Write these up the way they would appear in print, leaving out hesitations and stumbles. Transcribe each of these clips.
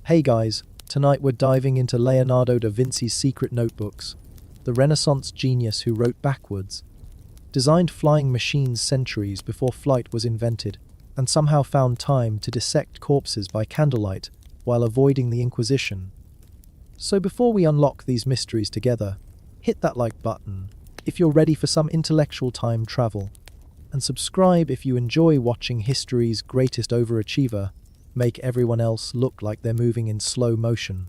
Hey guys, tonight we're diving into Leonardo da Vinci's secret notebooks, the Renaissance genius who wrote backwards, designed flying machines centuries before flight was invented, and somehow found time to dissect corpses by candlelight while avoiding the Inquisition. So before we unlock these mysteries together, hit that like button if you're ready for some intellectual time travel, and subscribe if you enjoy watching history's greatest overachiever make everyone else look like they're moving in slow motion.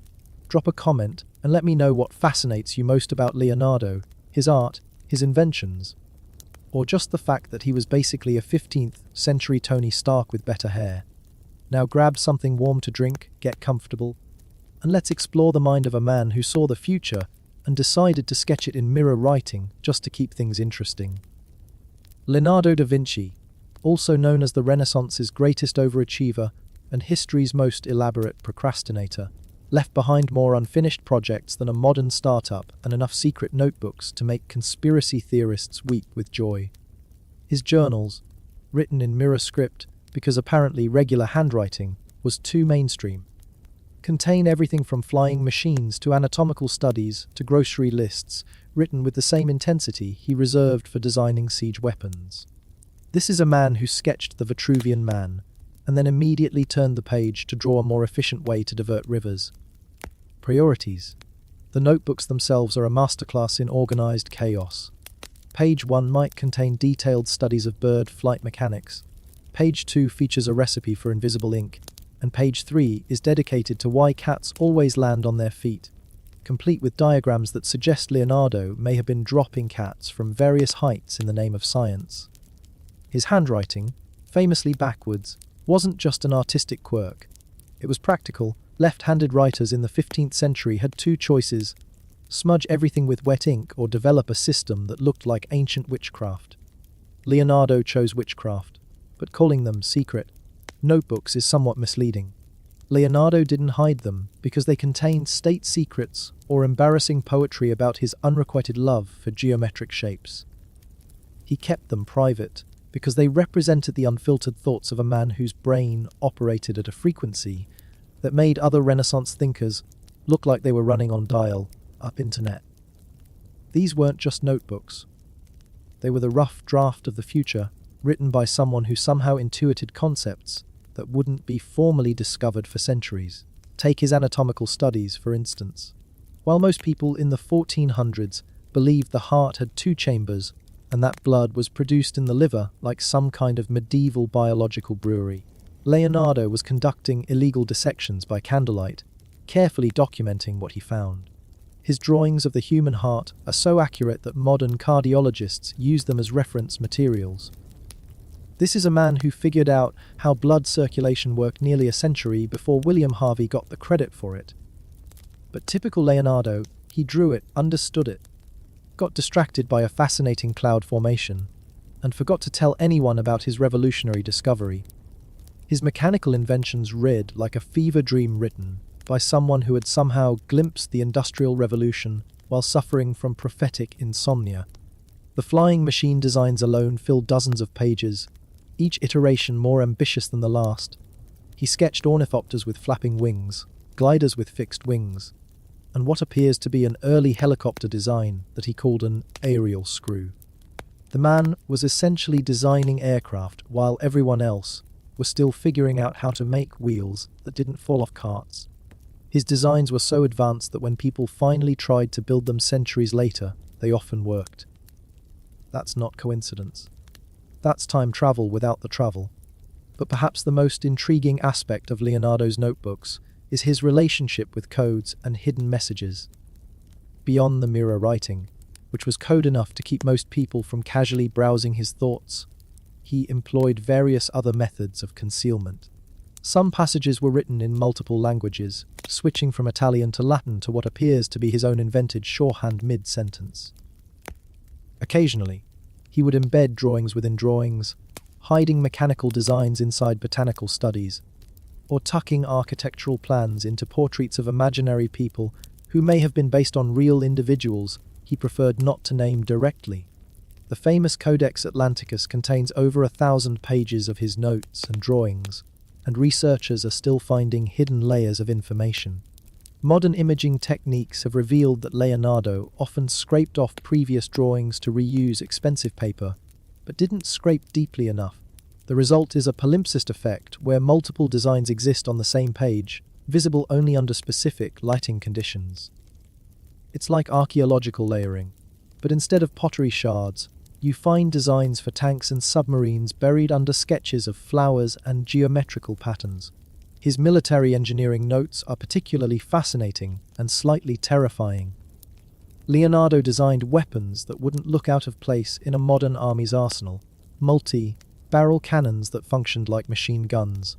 Drop a comment and let me know what fascinates you most about Leonardo, his art, his inventions, or just the fact that he was basically a 15th century Tony Stark with better hair. Now grab something warm to drink, get comfortable, and let's explore the mind of a man who saw the future and decided to sketch it in mirror writing just to keep things interesting. Leonardo da Vinci, also known as the Renaissance's greatest overachiever and history's most elaborate procrastinator, left behind more unfinished projects than a modern startup and enough secret notebooks to make conspiracy theorists weep with joy. His journals, written in mirror script because apparently regular handwriting was too mainstream, contain everything from flying machines to anatomical studies to grocery lists, written with the same intensity he reserved for designing siege weapons. This is a man who sketched the Vitruvian Man, and then immediately turned the page to draw a more efficient way to divert rivers. Priorities. The notebooks themselves are a masterclass in organized chaos. Page 1 might contain detailed studies of bird flight mechanics. Page 2 features a recipe for invisible ink, and page 3 is dedicated to why cats always land on their feet, complete with diagrams that suggest Leonardo may have been dropping cats from various heights in the name of science. His handwriting, famously backwards, wasn't just an artistic quirk. It was practical. Left-handed writers in the 15th century had two choices: smudge everything with wet ink or develop a system that looked like ancient witchcraft. Leonardo chose witchcraft, but calling them secret notebooks is somewhat misleading. Leonardo didn't hide them because they contained state secrets or embarrassing poetry about his unrequited love for geometric shapes. He kept them private because they represented the unfiltered thoughts of a man whose brain operated at a frequency that made other Renaissance thinkers look like they were running on dial-up internet. These weren't just notebooks. They were the rough draft of the future, written by someone who somehow intuited concepts that wouldn't be formally discovered for centuries. Take his anatomical studies, for instance. While most people in the 1400s believed the heart had two chambers, and that blood was produced in the liver like some kind of medieval biological brewery, Leonardo was conducting illegal dissections by candlelight, carefully documenting what he found. His drawings of the human heart are so accurate that modern cardiologists use them as reference materials. This is a man who figured out how blood circulation worked nearly a century before William Harvey got the credit for it. But typical Leonardo, he drew it, understood it, got distracted by a fascinating cloud formation, and forgot to tell anyone about his revolutionary discovery. His mechanical inventions read like a fever dream written by someone who had somehow glimpsed the Industrial Revolution while suffering from prophetic insomnia. The flying machine designs alone fill dozens of pages, each iteration more ambitious than the last. He sketched ornithopters with flapping wings, gliders with fixed wings, and what appears to be an early helicopter design that he called an aerial screw. The man was essentially designing aircraft while everyone else was still figuring out how to make wheels that didn't fall off carts. His designs were so advanced that when people finally tried to build them centuries later, they often worked. That's not coincidence. That's time travel without the travel. But perhaps the most intriguing aspect of Leonardo's notebooks is his relationship with codes and hidden messages. Beyond the mirror writing, which was code enough to keep most people from casually browsing his thoughts, he employed various other methods of concealment. Some passages were written in multiple languages, switching from Italian to Latin to what appears to be his own invented shorthand mid-sentence. Occasionally, he would embed drawings within drawings, hiding mechanical designs inside botanical studies, or tucking architectural plans into portraits of imaginary people who may have been based on real individuals he preferred not to name directly. The famous Codex Atlanticus contains over 1,000 pages of his notes and drawings, and researchers are still finding hidden layers of information. Modern imaging techniques have revealed that Leonardo often scraped off previous drawings to reuse expensive paper, but didn't scrape deeply enough. The result is a palimpsest effect where multiple designs exist on the same page, visible only under specific lighting conditions. It's like archaeological layering, but instead of pottery shards, you find designs for tanks and submarines buried under sketches of flowers and geometrical patterns. His military engineering notes are particularly fascinating and slightly terrifying. Leonardo designed weapons that wouldn't look out of place in a modern army's arsenal, multi-barrel cannons that functioned like machine guns,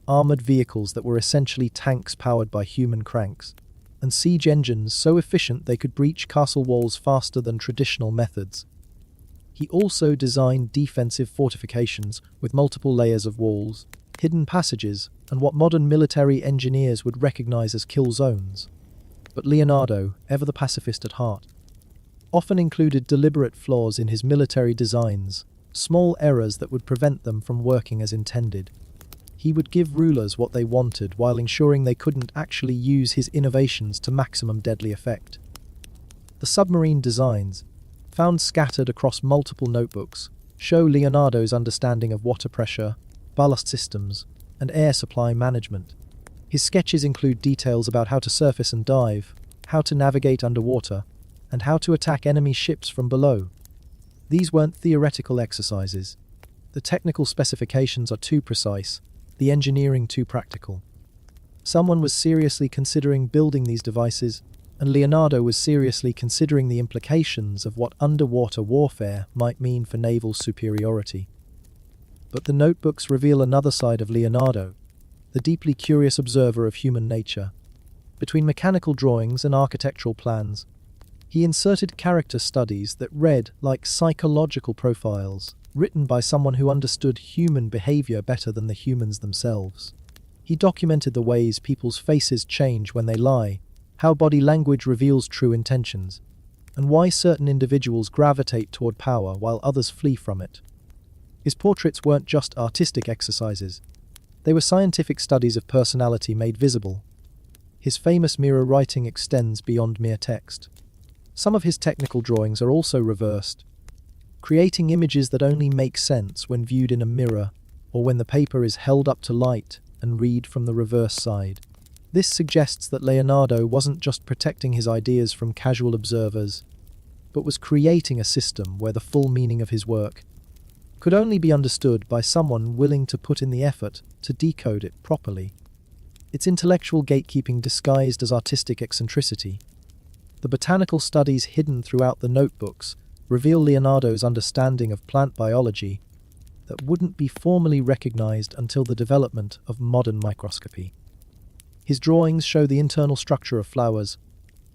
armored vehicles that were essentially tanks powered by human cranks, and siege engines so efficient they could breach castle walls faster than traditional methods. He also designed defensive fortifications with multiple layers of walls, hidden passages, and what modern military engineers would recognize as kill zones. But Leonardo, ever the pacifist at heart, often included deliberate flaws in his military designs, small errors that would prevent them from working as intended. He would give rulers what they wanted while ensuring they couldn't actually use his innovations to maximum deadly effect. The submarine designs, found scattered across multiple notebooks, show Leonardo's understanding of water pressure, ballast systems, and air supply management. His sketches include details about how to surface and dive, how to navigate underwater, and how to attack enemy ships from below. These weren't theoretical exercises. The technical specifications are too precise, the engineering too practical. Someone was seriously considering building these devices, and Leonardo was seriously considering the implications of what underwater warfare might mean for naval superiority. But the notebooks reveal another side of Leonardo, the deeply curious observer of human nature. Between mechanical drawings and architectural plans, he inserted character studies that read like psychological profiles, written by someone who understood human behavior better than the humans themselves. He documented the ways people's faces change when they lie, how body language reveals true intentions, and why certain individuals gravitate toward power while others flee from it. His portraits weren't just artistic exercises. They were scientific studies of personality made visible. His famous mirror writing extends beyond mere text. Some of his technical drawings are also reversed, creating images that only make sense when viewed in a mirror or when the paper is held up to light and read from the reverse side. This suggests that Leonardo wasn't just protecting his ideas from casual observers, but was creating a system where the full meaning of his work could only be understood by someone willing to put in the effort to decode it properly. It's intellectual gatekeeping disguised as artistic eccentricity. The botanical studies hidden throughout the notebooks reveal Leonardo's understanding of plant biology that wouldn't be formally recognized until the development of modern microscopy. His drawings show the internal structure of flowers,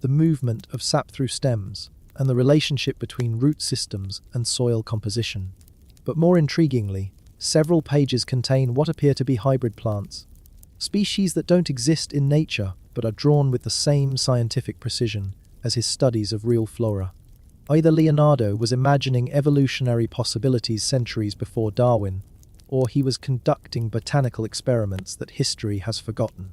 the movement of sap through stems, and the relationship between root systems and soil composition. But more intriguingly, several pages contain what appear to be hybrid plants, species that don't exist in nature but are drawn with the same scientific precision as his studies of real flora. Either Leonardo was imagining evolutionary possibilities centuries before Darwin, or he was conducting botanical experiments that history has forgotten.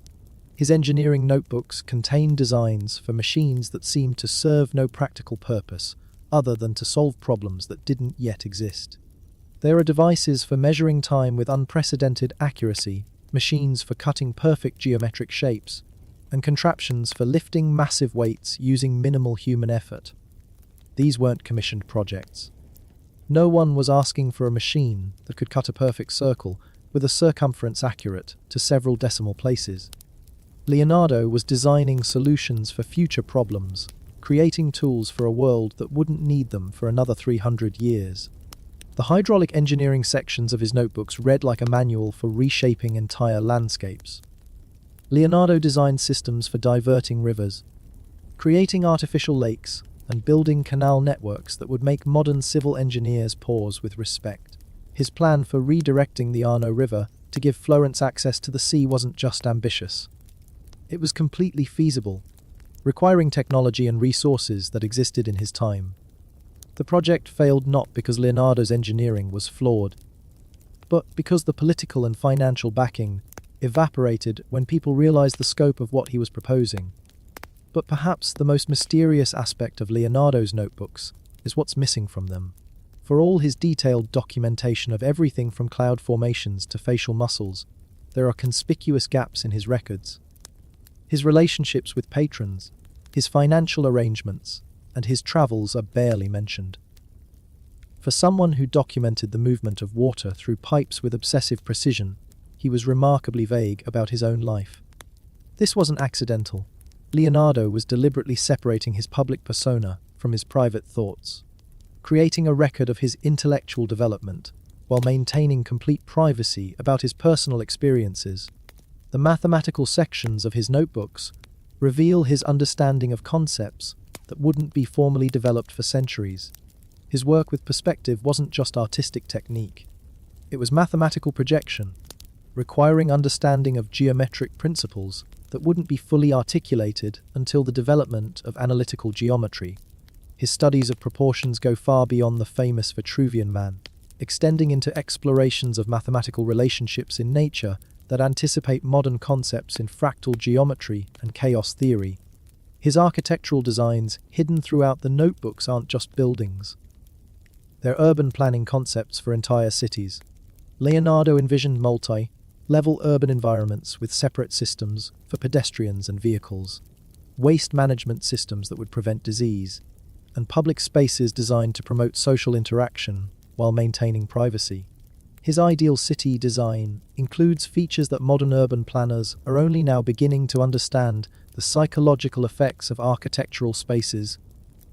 His engineering notebooks contain designs for machines that seem to serve no practical purpose other than to solve problems that didn't yet exist. There are devices for measuring time with unprecedented accuracy, machines for cutting perfect geometric shapes, and contraptions for lifting massive weights using minimal human effort. These weren't commissioned projects. No one was asking for a machine that could cut a perfect circle with a circumference accurate to several decimal places. Leonardo was designing solutions for future problems, creating tools for a world that wouldn't need them for another 300 years. The hydraulic engineering sections of his notebooks read like a manual for reshaping entire landscapes. Leonardo designed systems for diverting rivers, creating artificial lakes, and building canal networks that would make modern civil engineers pause with respect. His plan for redirecting the Arno River to give Florence access to the sea wasn't just ambitious. It was completely feasible, requiring technology and resources that existed in his time. The project failed not because Leonardo's engineering was flawed, but because the political and financial backing evaporated when people realized the scope of what he was proposing. But perhaps the most mysterious aspect of Leonardo's notebooks is what's missing from them. For all his detailed documentation of everything from cloud formations to facial muscles, there are conspicuous gaps in his records. His relationships with patrons, his financial arrangements, and his travels are barely mentioned. For someone who documented the movement of water through pipes with obsessive precision, he was remarkably vague about his own life. This wasn't accidental. Leonardo was deliberately separating his public persona from his private thoughts, creating a record of his intellectual development while maintaining complete privacy about his personal experiences. The mathematical sections of his notebooks reveal his understanding of concepts that wouldn't be formally developed for centuries. His work with perspective wasn't just artistic technique. It was mathematical projection, requiring understanding of geometric principles that wouldn't be fully articulated until the development of analytical geometry. His studies of proportions go far beyond the famous Vitruvian Man, extending into explorations of mathematical relationships in nature that anticipate modern concepts in fractal geometry and chaos theory. His architectural designs, hidden throughout the notebooks, aren't just buildings. They're urban planning concepts for entire cities. Leonardo envisioned multi-level urban environments with separate systems for pedestrians and vehicles, waste management systems that would prevent disease, and public spaces designed to promote social interaction while maintaining privacy. His ideal city design includes features that modern urban planners are only now beginning to understand: the psychological effects of architectural spaces,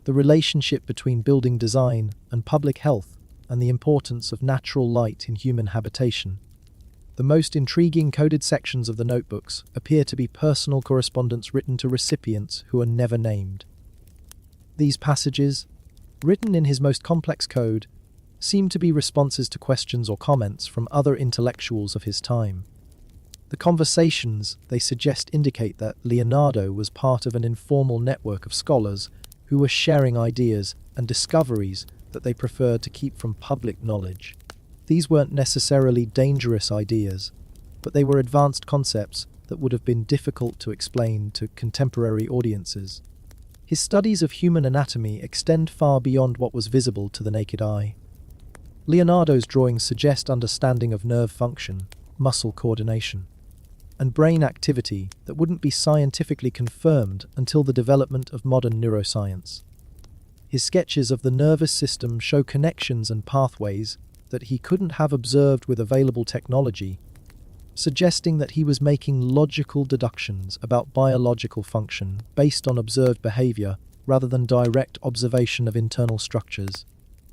the relationship between building design and public health, and the importance of natural light in human habitation. The most intriguing coded sections of the notebooks appear to be personal correspondence written to recipients who are never named. These passages, written in his most complex code, seem to be responses to questions or comments from other intellectuals of his time. The conversations they suggest indicate that Leonardo was part of an informal network of scholars who were sharing ideas and discoveries that they preferred to keep from public knowledge. These weren't necessarily dangerous ideas, but they were advanced concepts that would have been difficult to explain to contemporary audiences. His studies of human anatomy extend far beyond what was visible to the naked eye. Leonardo's drawings suggest understanding of nerve function, muscle coordination, and brain activity that wouldn't be scientifically confirmed until the development of modern neuroscience. His sketches of the nervous system show connections and pathways that he couldn't have observed with available technology, suggesting that he was making logical deductions about biological function based on observed behavior rather than direct observation of internal structures.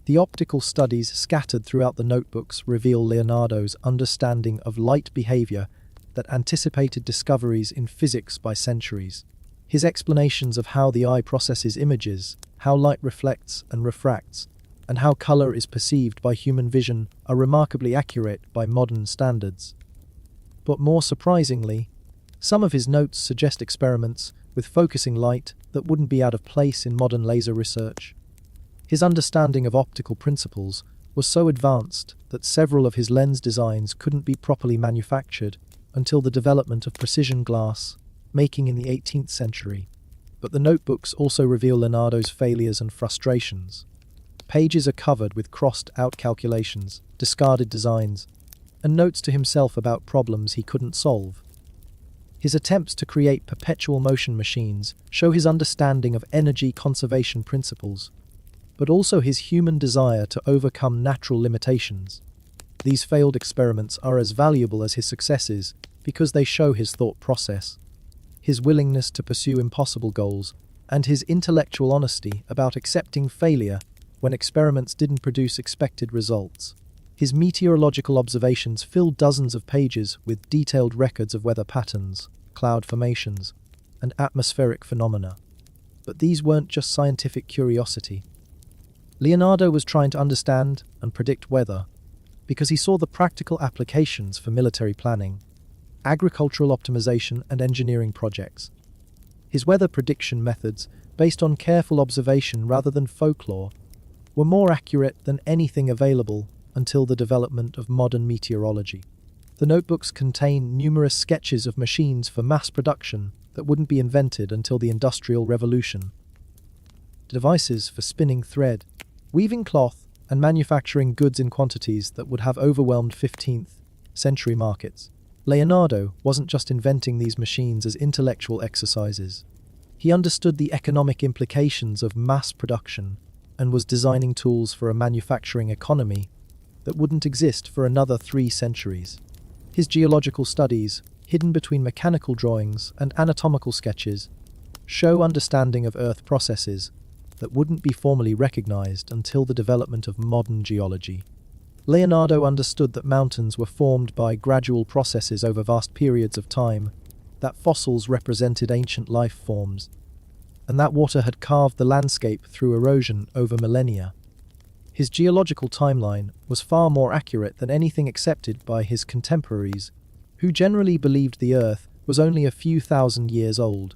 The optical studies scattered throughout the notebooks reveal Leonardo's understanding of light behavior that anticipated discoveries in physics by centuries. His explanations of how the eye processes images, how light reflects and refracts, and how color is perceived by human vision are remarkably accurate by modern standards. But more surprisingly, some of his notes suggest experiments with focusing light that wouldn't be out of place in modern laser research. His understanding of optical principles was so advanced that several of his lens designs couldn't be properly manufactured until the development of precision glass making in the 18th century. But the notebooks also reveal Leonardo's failures and frustrations. Pages are covered with crossed-out calculations, discarded designs, and notes to himself about problems he couldn't solve. His attempts to create perpetual motion machines show his understanding of energy conservation principles, but also his human desire to overcome natural limitations. These failed experiments are as valuable as his successes because they show his thought process, his willingness to pursue impossible goals, and his intellectual honesty about accepting failure when experiments didn't produce expected results. His meteorological observations fill dozens of pages with detailed records of weather patterns, cloud formations, and atmospheric phenomena. But these weren't just scientific curiosity. Leonardo was trying to understand and predict weather because he saw the practical applications for military planning, agricultural optimization, and engineering projects. His weather prediction methods, based on careful observation rather than folklore, were more accurate than anything available until the development of modern meteorology. The notebooks contain numerous sketches of machines for mass production that wouldn't be invented until the Industrial Revolution. Devices for spinning thread, weaving cloth, and manufacturing goods in quantities that would have overwhelmed 15th century markets. Leonardo wasn't just inventing these machines as intellectual exercises. He understood the economic implications of mass production and was designing tools for a manufacturing economy that wouldn't exist for another 3 centuries. His geological studies, hidden between mechanical drawings and anatomical sketches, show understanding of Earth processes that wouldn't be formally recognized until the development of modern geology. Leonardo understood that mountains were formed by gradual processes over vast periods of time, that fossils represented ancient life forms, and that water had carved the landscape through erosion over millennia. His geological timeline was far more accurate than anything accepted by his contemporaries, who generally believed the Earth was only a few thousand years old.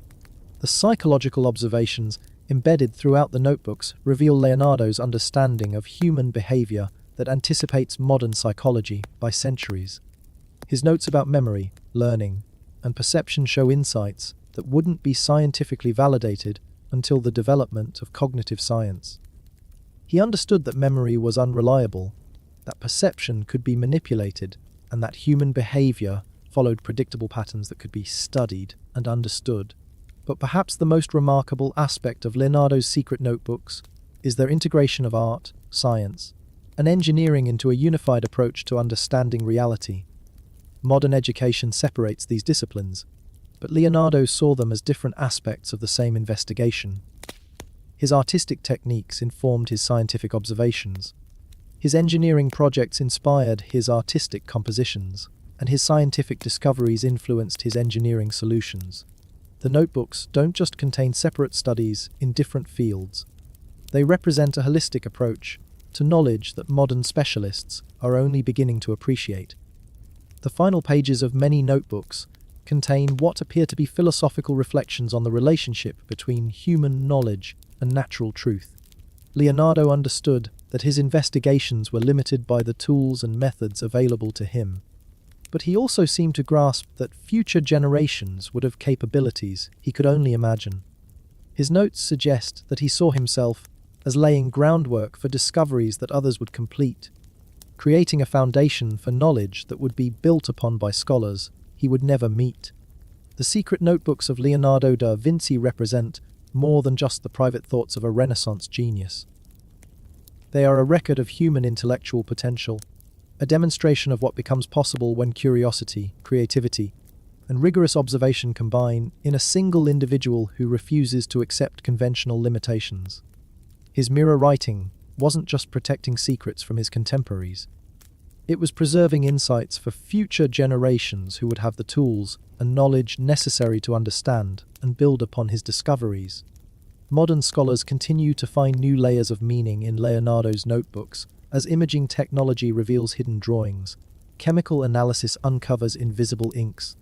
The psychological observations embedded throughout the notebooks reveal Leonardo's understanding of human behavior that anticipates modern psychology by centuries. His notes about memory, learning, and perception show insights that wouldn't be scientifically validated until the development of cognitive science. He understood that memory was unreliable, that perception could be manipulated, and that human behavior followed predictable patterns that could be studied and understood. But perhaps the most remarkable aspect of Leonardo's secret notebooks is their integration of art, science, and engineering into a unified approach to understanding reality. Modern education separates these disciplines, but Leonardo saw them as different aspects of the same investigation. His artistic techniques informed his scientific observations. His engineering projects inspired his artistic compositions, and his scientific discoveries influenced his engineering solutions. The notebooks don't just contain separate studies in different fields. They represent a holistic approach to knowledge that modern specialists are only beginning to appreciate. The final pages of many notebooks contain what appear to be philosophical reflections on the relationship between human knowledge and natural truth. Leonardo understood that his investigations were limited by the tools and methods available to him, but he also seemed to grasp that future generations would have capabilities he could only imagine. His notes suggest that he saw himself as laying groundwork for discoveries that others would complete, creating a foundation for knowledge that would be built upon by scholars he would never meet. The secret notebooks of Leonardo da Vinci represent more than just the private thoughts of a Renaissance genius. They are a record of human intellectual potential, a demonstration of what becomes possible when curiosity, creativity, and rigorous observation combine in a single individual who refuses to accept conventional limitations. His mirror writing wasn't just protecting secrets from his contemporaries. It was preserving insights for future generations who would have the tools and knowledge necessary to understand and build upon his discoveries. Modern scholars continue to find new layers of meaning in Leonardo's notebooks as imaging technology reveals hidden drawings, chemical analysis uncovers invisible inks,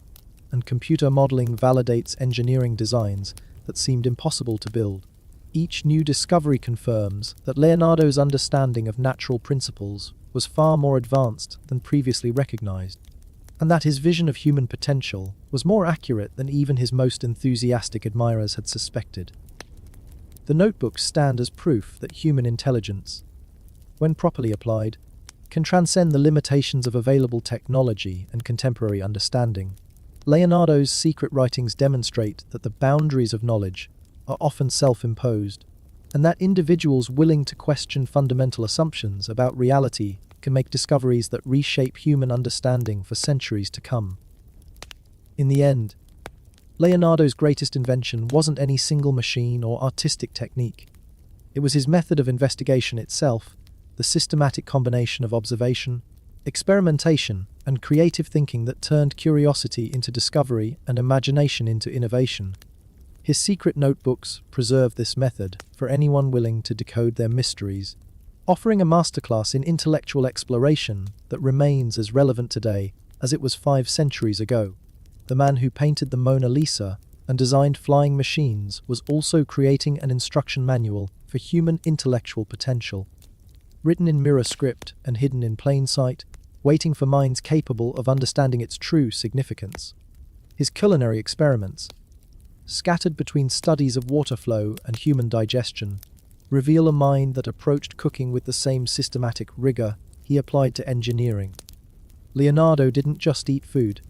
and computer modeling validates engineering designs that seemed impossible to build. Each new discovery confirms that Leonardo's understanding of natural principles was far more advanced than previously recognized, and that his vision of human potential was more accurate than even his most enthusiastic admirers had suspected. The notebooks stand as proof that human intelligence, when properly applied, can transcend the limitations of available technology and contemporary understanding. Leonardo's secret writings demonstrate that the boundaries of knowledge are often self-imposed, and that individuals willing to question fundamental assumptions about reality can make discoveries that reshape human understanding for centuries to come. In the end, Leonardo's greatest invention wasn't any single machine or artistic technique. It was his method of investigation itself, the systematic combination of observation, experimentation, and creative thinking that turned curiosity into discovery and imagination into innovation. His secret notebooks preserve this method for anyone willing to decode their mysteries, offering a masterclass in intellectual exploration that remains as relevant today as it was 5 centuries ago. The man who painted the Mona Lisa and designed flying machines was also creating an instruction manual for human intellectual potential. Written in mirror script and hidden in plain sight, waiting for minds capable of understanding its true significance. His culinary experiments, scattered between studies of water flow and human digestion, reveal a mind that approached cooking with the same systematic rigor he applied to engineering. Leonardo didn't just eat food.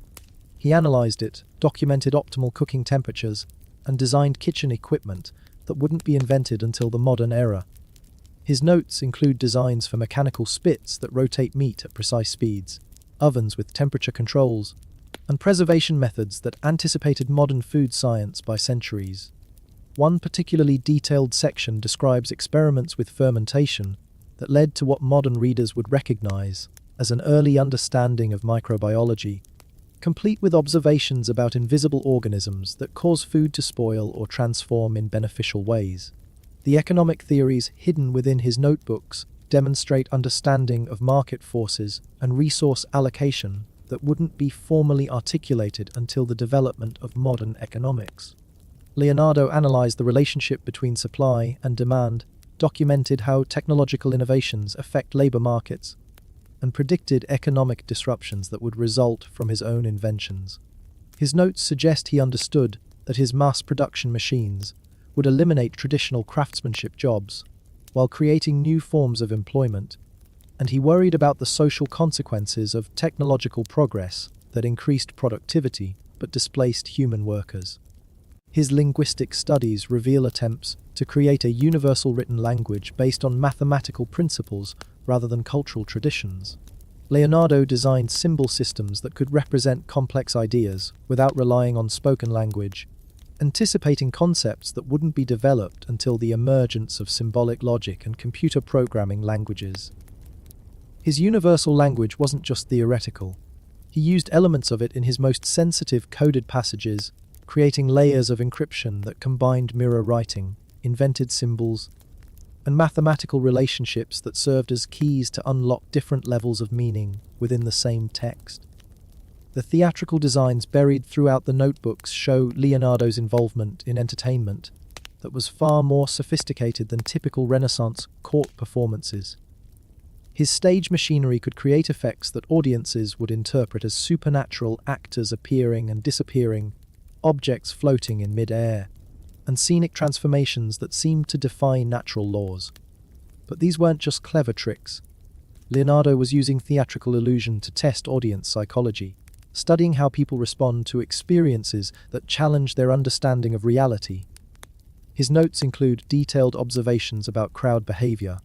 He analyzed it, documented optimal cooking temperatures, and designed kitchen equipment that wouldn't be invented until the modern era. His notes include designs for mechanical spits that rotate meat at precise speeds, ovens with temperature controls, and preservation methods that anticipated modern food science by centuries. One particularly detailed section describes experiments with fermentation that led to what modern readers would recognize as an early understanding of microbiology, complete with observations about invisible organisms that cause food to spoil or transform in beneficial ways. The economic theories hidden within his notebooks demonstrate understanding of market forces and resource allocation that wouldn't be formally articulated until the development of modern economics. Leonardo analyzed the relationship between supply and demand, documented how technological innovations affect labor markets, and predicted economic disruptions that would result from his own inventions. His notes suggest he understood that his mass production machines would eliminate traditional craftsmanship jobs while creating new forms of employment, and he worried about the social consequences of technological progress that increased productivity but displaced human workers. His linguistic studies reveal attempts to create a universal written language based on mathematical principles rather than cultural traditions. Leonardo designed symbol systems that could represent complex ideas without relying on spoken language, anticipating concepts that wouldn't be developed until the emergence of symbolic logic and computer programming languages. His universal language wasn't just theoretical. He used elements of it in his most sensitive coded passages, creating layers of encryption that combined mirror writing, invented symbols, and mathematical relationships that served as keys to unlock different levels of meaning within the same text. The theatrical designs buried throughout the notebooks show Leonardo's involvement in entertainment that was far more sophisticated than typical Renaissance court performances. His stage machinery could create effects that audiences would interpret as supernatural actors appearing and disappearing, objects floating in mid-air, and scenic transformations that seemed to defy natural laws. But these weren't just clever tricks. Leonardo was using theatrical illusion to test audience psychology, studying how people respond to experiences that challenge their understanding of reality. His notes include detailed observations about crowd behavior,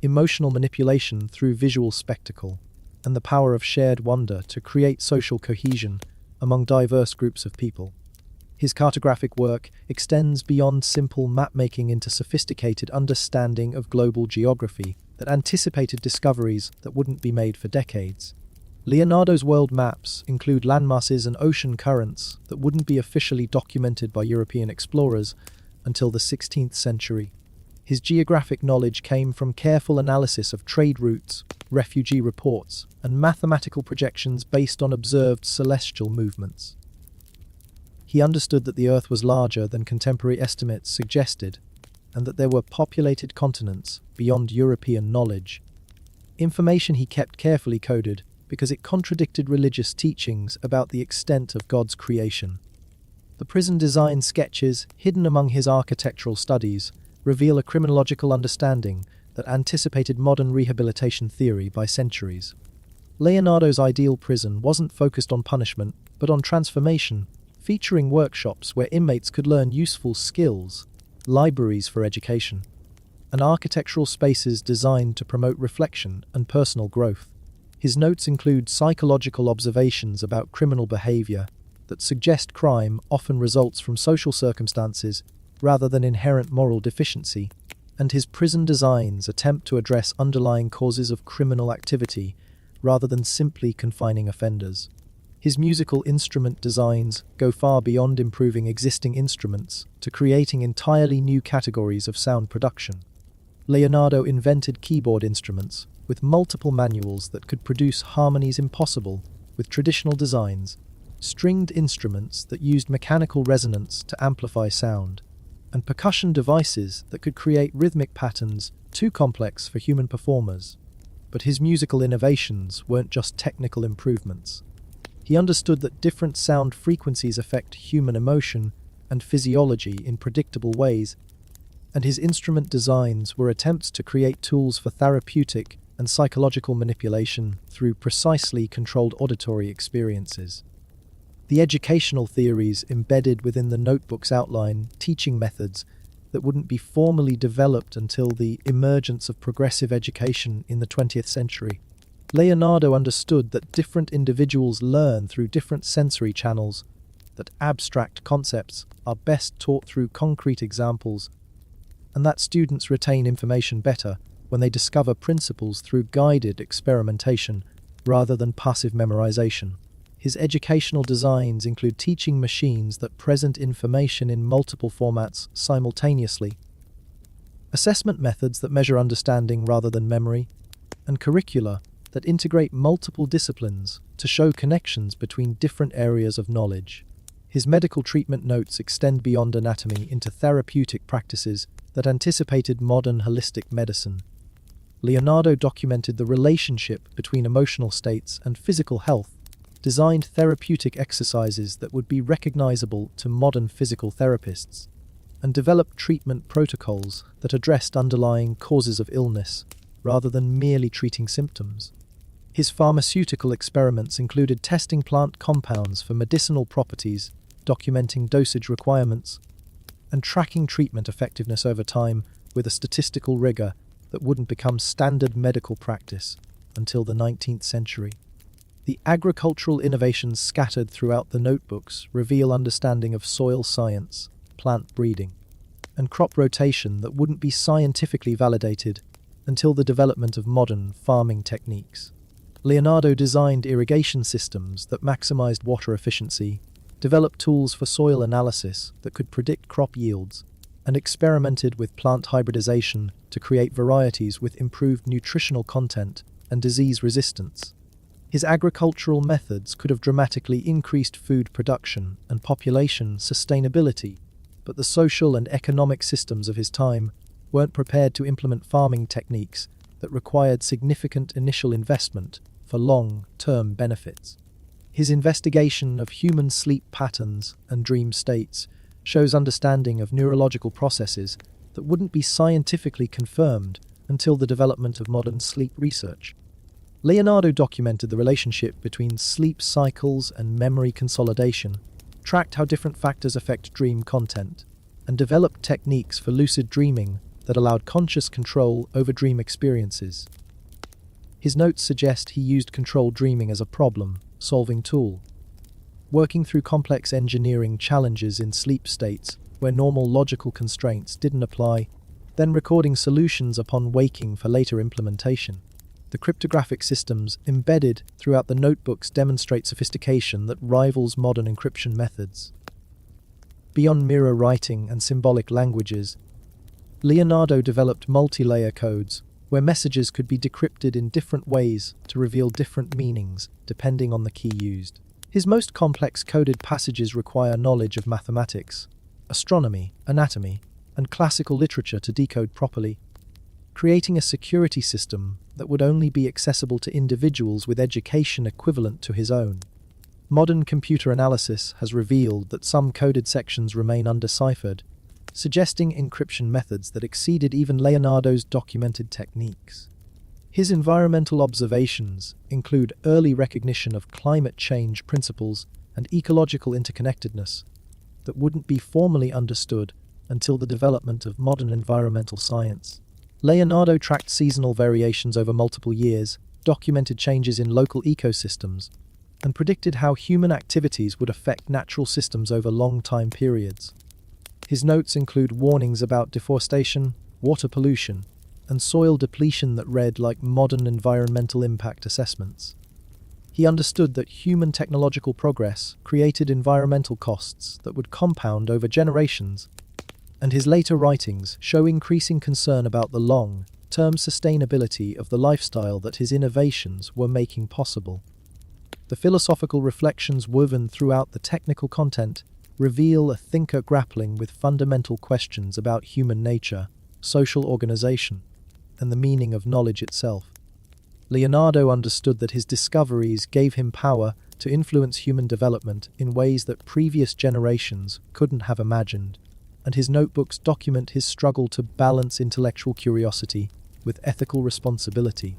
emotional manipulation through visual spectacle, and the power of shared wonder to create social cohesion among diverse groups of people. His cartographic work extends beyond simple map-making into sophisticated understanding of global geography that anticipated discoveries that wouldn't be made for decades. Leonardo's world maps include landmasses and ocean currents that wouldn't be officially documented by European explorers until the 16th century. His geographic knowledge came from careful analysis of trade routes, refugee reports, and mathematical projections based on observed celestial movements. He understood that the Earth was larger than contemporary estimates suggested, and that there were populated continents beyond European knowledge. Information he kept carefully coded because it contradicted religious teachings about the extent of God's creation. The prison design sketches, hidden among his architectural studies, reveal a criminological understanding that anticipated modern rehabilitation theory by centuries. Leonardo's ideal prison wasn't focused on punishment, but on transformation, featuring workshops where inmates could learn useful skills, libraries for education, and architectural spaces designed to promote reflection and personal growth. His notes include psychological observations about criminal behavior that suggest crime often results from social circumstances rather than inherent moral deficiency, and his prison designs attempt to address underlying causes of criminal activity rather than simply confining offenders. His musical instrument designs go far beyond improving existing instruments to creating entirely new categories of sound production. Leonardo invented keyboard instruments with multiple manuals that could produce harmonies impossible with traditional designs, stringed instruments that used mechanical resonance to amplify sound, and percussion devices that could create rhythmic patterns too complex for human performers. But his musical innovations weren't just technical improvements. He understood that different sound frequencies affect human emotion and physiology in predictable ways, and his instrument designs were attempts to create tools for therapeutic and psychological manipulation through precisely controlled auditory experiences. The educational theories embedded within the notebooks outline teaching methods that wouldn't be formally developed until the emergence of progressive education in the 20th century. Leonardo understood that different individuals learn through different sensory channels, that abstract concepts are best taught through concrete examples, and that students retain information better when they discover principles through guided experimentation rather than passive memorization. His educational designs include teaching machines that present information in multiple formats simultaneously, assessment methods that measure understanding rather than memory, and curricula that integrate multiple disciplines to show connections between different areas of knowledge. His medical treatment notes extend beyond anatomy into therapeutic practices that anticipated modern holistic medicine. Leonardo documented the relationship between emotional states and physical health, designed therapeutic exercises that would be recognizable to modern physical therapists, and developed treatment protocols that addressed underlying causes of illness rather than merely treating symptoms. His pharmaceutical experiments included testing plant compounds for medicinal properties, documenting dosage requirements, and tracking treatment effectiveness over time with a statistical rigor that wouldn't become standard medical practice until the 19th century. The agricultural innovations scattered throughout the notebooks reveal understanding of soil science, plant breeding, and crop rotation that wouldn't be scientifically validated until the development of modern farming techniques. Leonardo designed irrigation systems that maximized water efficiency, developed tools for soil analysis that could predict crop yields, and experimented with plant hybridization to create varieties with improved nutritional content and disease resistance. His agricultural methods could have dramatically increased food production and population sustainability, but the social and economic systems of his time weren't prepared to implement farming techniques that required significant initial investment for long-term benefits. His investigation of human sleep patterns and dream states shows understanding of neurological processes that wouldn't be scientifically confirmed until the development of modern sleep research. Leonardo documented the relationship between sleep cycles and memory consolidation, tracked how different factors affect dream content, and developed techniques for lucid dreaming that allowed conscious control over dream experiences. His notes suggest he used controlled dreaming as a problem-solving tool, working through complex engineering challenges in sleep states where normal logical constraints didn't apply, then recording solutions upon waking for later implementation. The cryptographic systems embedded throughout the notebooks demonstrate sophistication that rivals modern encryption methods. Beyond mirror writing and symbolic languages, Leonardo developed multi-layer codes where messages could be decrypted in different ways to reveal different meanings depending on the key used. His most complex coded passages require knowledge of mathematics, astronomy, anatomy, and classical literature to decode properly, creating a security system that would only be accessible to individuals with education equivalent to his own. Modern computer analysis has revealed that some coded sections remain undeciphered, suggesting encryption methods that exceeded even Leonardo's documented techniques. His environmental observations include early recognition of climate change principles and ecological interconnectedness that wouldn't be formally understood until the development of modern environmental science. Leonardo tracked seasonal variations over multiple years, documented changes in local ecosystems, and predicted how human activities would affect natural systems over long time periods. His notes include warnings about deforestation, water pollution, and soil depletion that read like modern environmental impact assessments. He understood that human technological progress created environmental costs that would compound over generations, and his later writings show increasing concern about the long-term sustainability of the lifestyle that his innovations were making possible. The philosophical reflections woven throughout the technical content reveal a thinker grappling with fundamental questions about human nature, social organization, and the meaning of knowledge itself. Leonardo understood that his discoveries gave him power to influence human development in ways that previous generations couldn't have imagined, and his notebooks document his struggle to balance intellectual curiosity with ethical responsibility.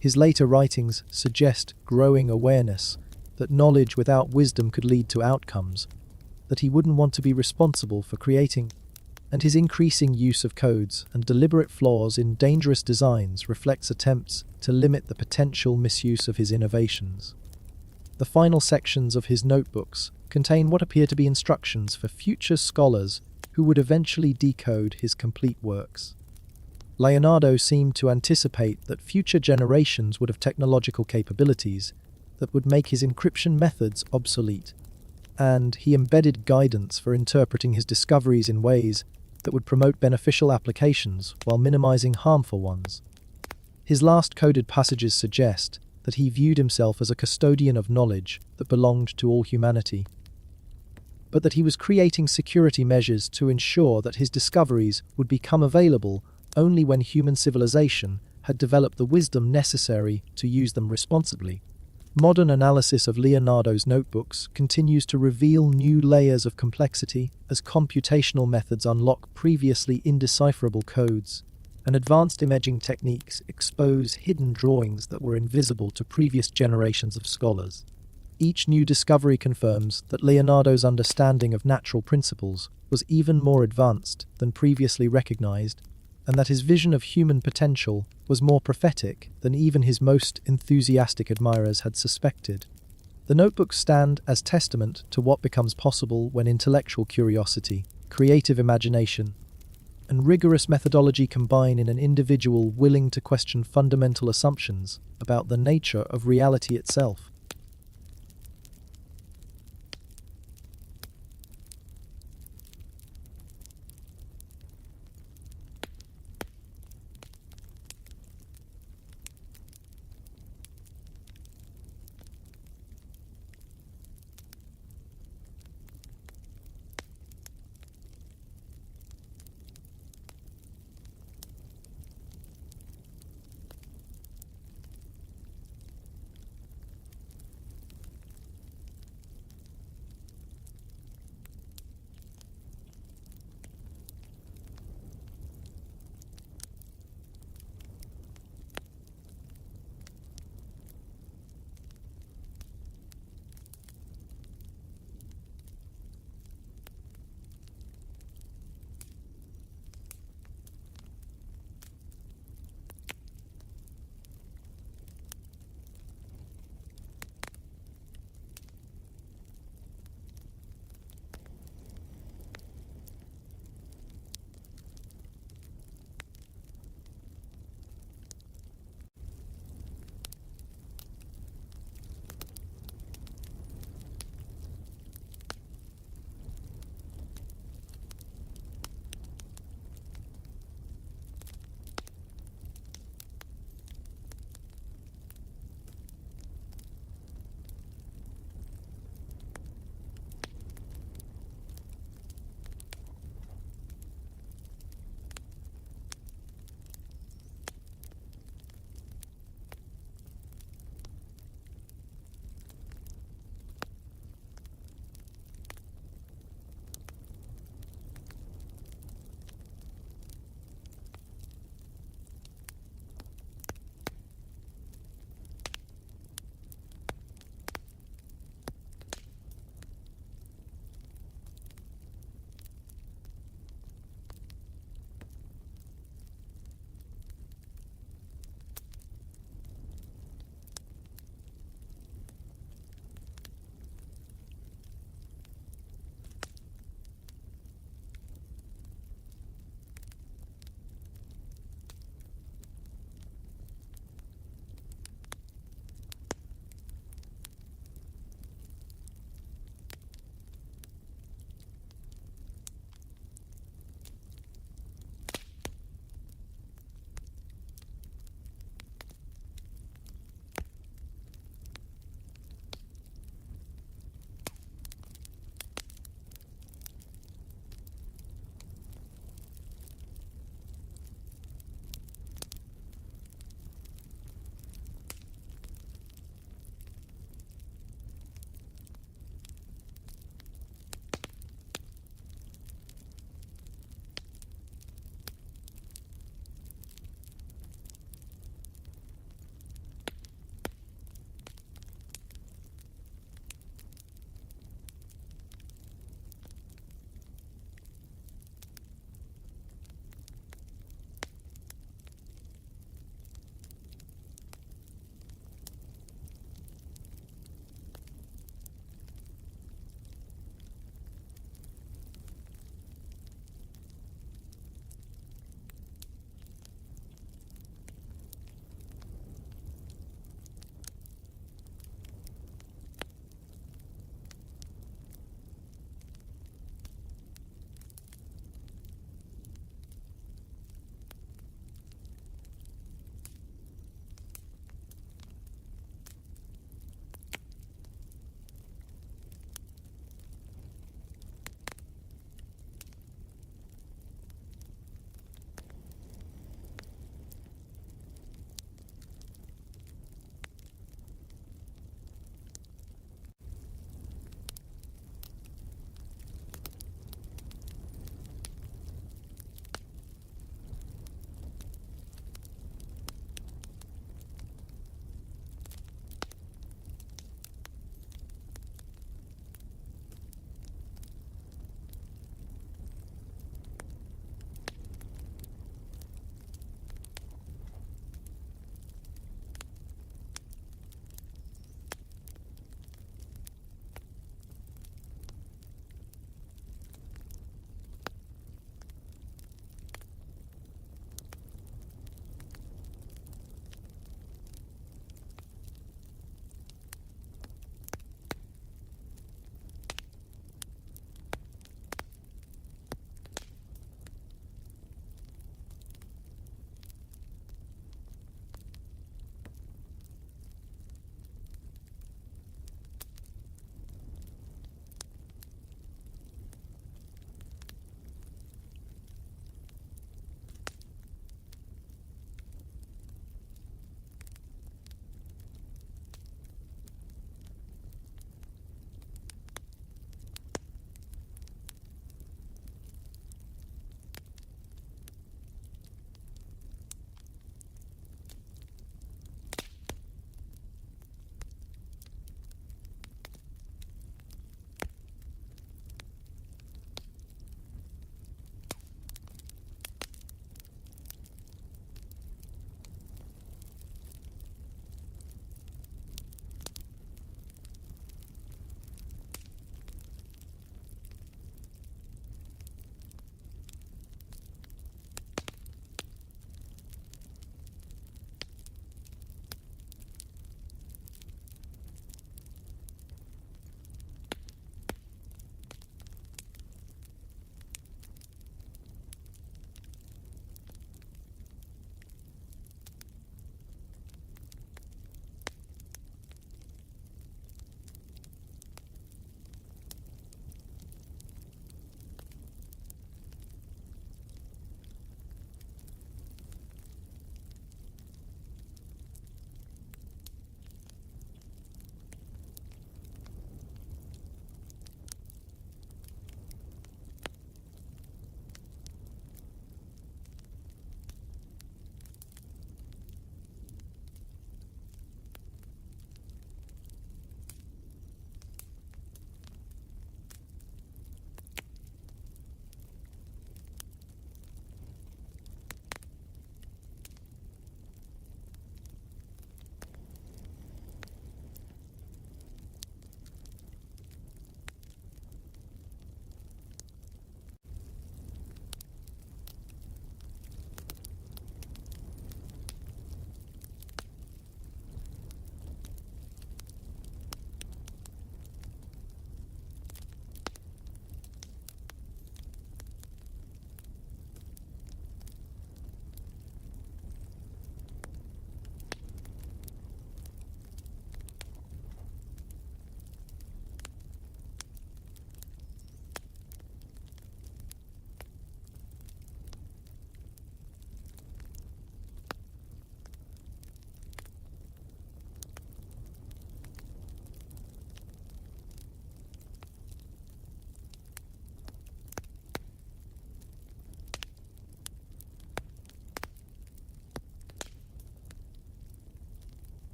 His later writings suggest growing awareness that knowledge without wisdom could lead to outcomes that he wouldn't want to be responsible for creating, and his increasing use of codes and deliberate flaws in dangerous designs reflects attempts to limit the potential misuse of his innovations. The final sections of his notebooks contain what appear to be instructions for future scholars who would eventually decode his complete works. Leonardo seemed to anticipate that future generations would have technological capabilities that would make his encryption methods obsolete, and he embedded guidance for interpreting his discoveries in ways that would promote beneficial applications while minimizing harmful ones. His last coded passages suggest that he viewed himself as a custodian of knowledge that belonged to all humanity, but that he was creating security measures to ensure that his discoveries would become available only when human civilization had developed the wisdom necessary to use them responsibly. Modern analysis of Leonardo's notebooks continues to reveal new layers of complexity as computational methods unlock previously indecipherable codes, and advanced imaging techniques expose hidden drawings that were invisible to previous generations of scholars. Each new discovery confirms that Leonardo's understanding of natural principles was even more advanced than previously recognized, and that his vision of human potential was more prophetic than even his most enthusiastic admirers had suspected. The notebooks stand as testament to what becomes possible when intellectual curiosity, creative imagination, and rigorous methodology combine in an individual willing to question fundamental assumptions about the nature of reality itself.